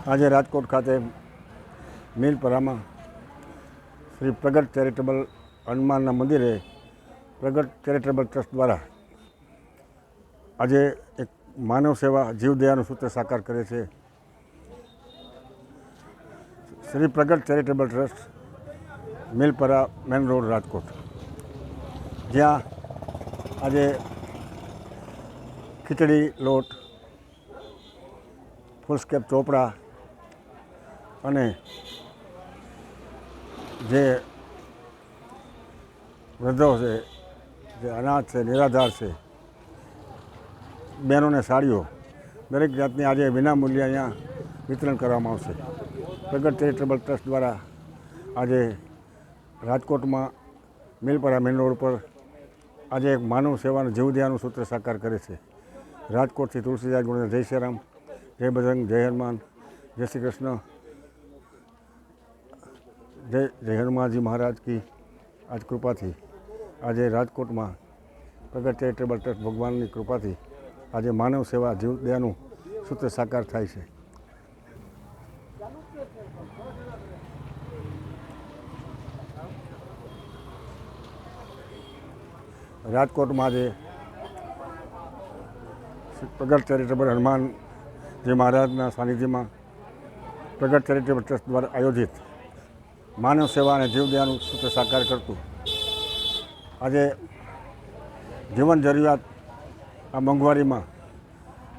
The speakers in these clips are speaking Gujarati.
આજે રાજકોટ ખાતે મિલપરામાં શ્રી પ્રગટ ચેરિટેબલ હનુમાનના મંદિરે પ્રગટ ચેરિટેબલ ટ્રસ્ટ દ્વારા આજે એક માનવ સેવા જીવદયાનું સૂત્ર સાકાર કરે છે. Shri Pragat charitable trust Milpara main road Rajkot, જ્યાં આજે ખીચડી લોટ, ફૂલસ્કેપ ચોપડા અને જે વૃદ્ધો છે, જે અનાથ છે, નિરાધાર છે, બહેનોને સાડીઓ, દરેક જાતની આજે વિનામૂલ્યે અહીંયા વિતરણ કરવામાં આવશે. પ્રગટ ચેરિટેબલ ટ્રસ્ટ દ્વારા આજે રાજકોટમાં મિલપરા મેન રોડ પર આજે એક માનવ સેવાનું જીવદયાનું સૂત્ર સાકાર કરે છે. રાજકોટથી તુલસીદાસ ગુણ, જય શ્રી રામ, જય બજરંગ, જય હનુમાન, જય શ્રી કૃષ્ણ, જય હનુમાનજી મહારાજ કી. આજ કૃપાથી આજે રાજકોટમાં પ્રગટ ચેરિટેબલ ટ્રસ્ટ ભગવાનની કૃપાથી આજે માનવ સેવા જીવદયાનું સૂત્ર સાકાર થાય છે. રાજકોટમાં આજે પ્રગટ ચેરિટેબલ હનુમાનજી મહારાજના સાનિધ્યમાં પ્રગટ ચેરિટેબલ ટ્રસ્ટ દ્વારા આયોજિત માનવ સેવા અને જીવદયાનું સૂત્ર સાકાર કરતું આજે જીવન જરૂરિયાત આ મોંઘવારીમાં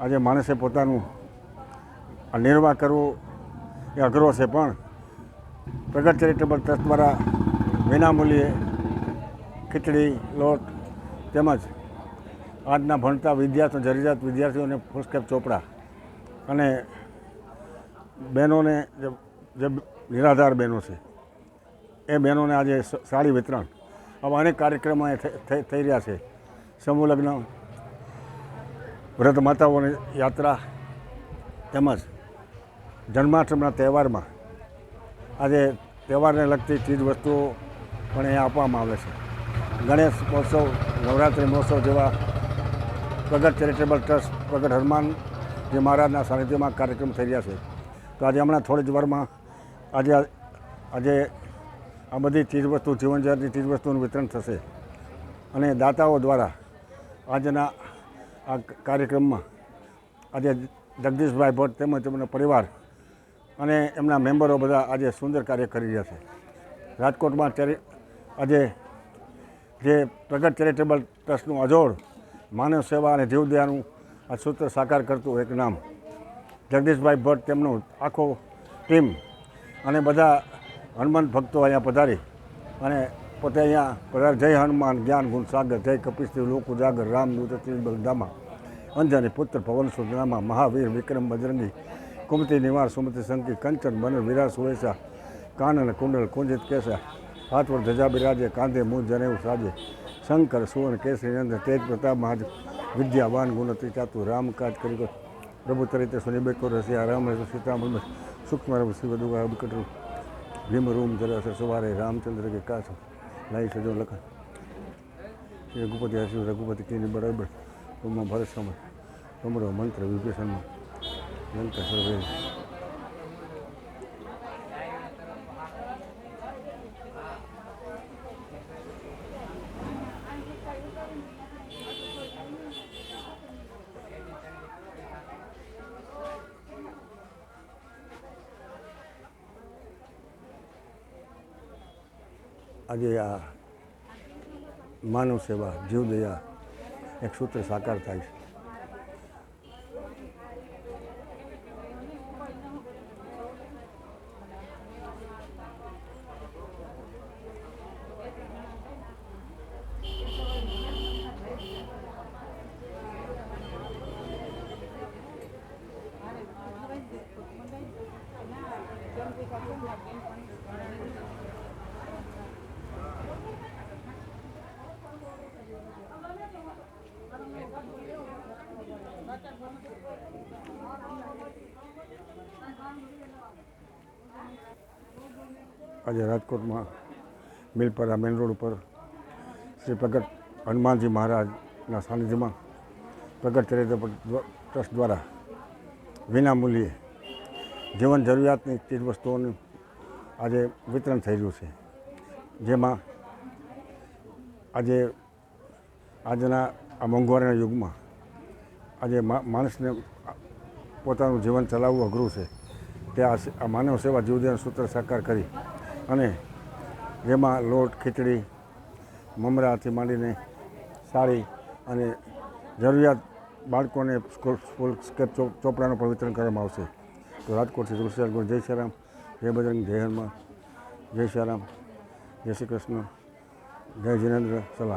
આજે માણસે પોતાનું નિર્વાહ કરવો એ અઘરો છે, પણ પ્રગટ ચેરિટેબલ ટ્રસ્ટ દ્વારા વિનામૂલ્યે ખીચડી લોટ તેમજ આજના ભણતા જરૂરિયાત વિદ્યાર્થીઓને ફૂલસ્કેપ ચોપડા અને બહેનોને જે નિરાધાર બહેનો છે એ બહેનોને આજે સાડી વિતરણ, આવા અનેક કાર્યક્રમો થઈ રહ્યા છે. સમૂહ લગ્ન, વ્રત માતાઓની યાત્રા તેમજ જન્માષ્ટમીના તહેવારમાં આજે તહેવારને લગતી ચીજ વસ્તુઓ પણ અહીંયા આપવામાં આવે છે. ગણેશ મહોત્સવ, નવરાત્રિ મહોત્સવ જેવા પ્રગટ ચેરિટેબલ ટ્રસ્ટ પ્રગટ હનુમાનજી મહારાજના સાનિધ્યમાં કાર્યક્રમ થઈ રહ્યા છે. તો આજે હમણાં થોડી જ વારમાં આજે આ બધી ચીજવસ્તુ, જીવન જરૂરિયાતની ચીજવસ્તુનું વિતરણ થશે અને દાતાઓ દ્વારા આજના આ કાર્યક્રમમાં આજે જગદીશભાઈ ભટ્ટ તેમજ તેમનો પરિવાર અને એમના મેમ્બરો બધા આજે સુંદર કાર્ય કરી રહ્યા છે. રાજકોટમાં આજે જે પ્રગટ ચેરિટેબલ ટ્રસ્ટનું અજોડ માનવ સેવા અને જીવદયાનું આ સૂત્ર સાકાર કરતું એક નામ જગદીશભાઈ ભટ્ટ, તેમનું આખો ટીમ અને બધા હનુમાન ભક્તો અહીંયા પધારી અને પોતે અહીંયા જય હનુમાન જ્ઞાન ગુણ સાગર, જય કપિસ્તી લોક ઉજાગર, રામદૂત બલધામા, અંજની પુત્ર પવન સુનામા, મહાવીર વિક્રમ બજરંગી, કુમતી નિવાર સુમતિ શંકી, કંચન બન વિરાસ સુવેશા, કાનન કુંડલ કુંજિત કેસા, હાથ પર ધજા બિરાજે, કાંધે મુજ જનેઉ સાજે, શંકર સુવર્ણ કેસરી નંદ, તેજ પ્રતાપ મહાજ, વિદ્યાવાન ગુણતિ ચાતુ, રામ કાજ કરી પ્રભુ તરીતે સુનિબેકો રસિયા, રામ સીતામણ સૂક્ષ્મ શિવદુગા વિકટ ભીમ રૂમ જરા સવારે, રામચંદ્ર કે કાછ લાઈ સજો લખન, શ્રી રઘુપતિ હસી રઘુપતિ કીની બરાબર, તુમમાં ભરત સમય તમરો મંત્ર વિભીષણમાં લંકા સર્વે. આજે આ માનવ સેવા જીવદયા એક સૂત્ર સાકાર થાય છે. આજે રાજકોટમાં મિલપરા મેન રોડ ઉપર શ્રી પ્રગટ હનુમાનજી મહારાજના સાનિધ્યમાં પ્રગટ ચેરિટેબલ ટ્રસ્ટ દ્વારા વિનામૂલ્યે જીવન જરૂરિયાતની ચીજ વસ્તુઓનું આજે વિતરણ થઈ રહ્યું છે, જેમાં આજે આજના આ મોંઘવારીના યુગમાં આજે માણસને પોતાનું જીવન ચલાવવું અઘરું છે, તે આ માનવ સેવા જીવદયાનું સૂત્ર સાકાર કરી અને જેમાં લોટ, ખીચડી, મમરાથી માંડીને સાડી અને જરૂરિયાત બાળકોને સ્કૂલ સ્કેપ ચોપડાનું પણ વિતરણ કરવામાં આવશે. તો રાજકોટથી તુલસીદાસ ગુરુ, જય શ્રી રામ, જય બજરંગ, જય હનુમાન, જય શ્રી રામ, જય શ્રી કૃષ્ણ, જય જિનેન્દ્ર, સલામ.